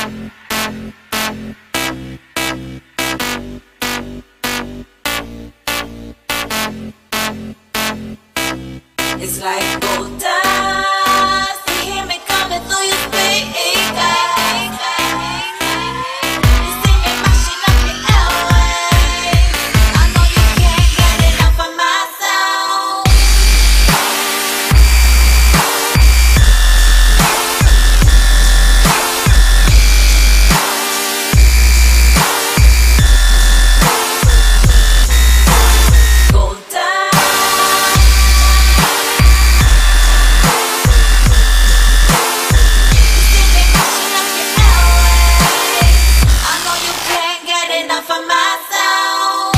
It's like gold dust. You hear me coming through your speakers. You see me mashing up your airwaves. I know you can't get enough of my sound. Gold dust. For myself,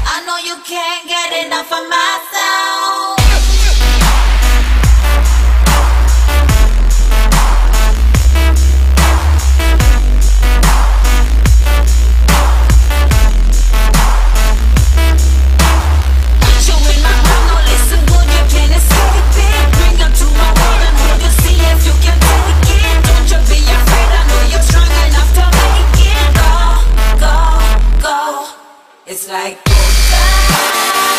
I know you can't get enough of myself. It's like gold dust.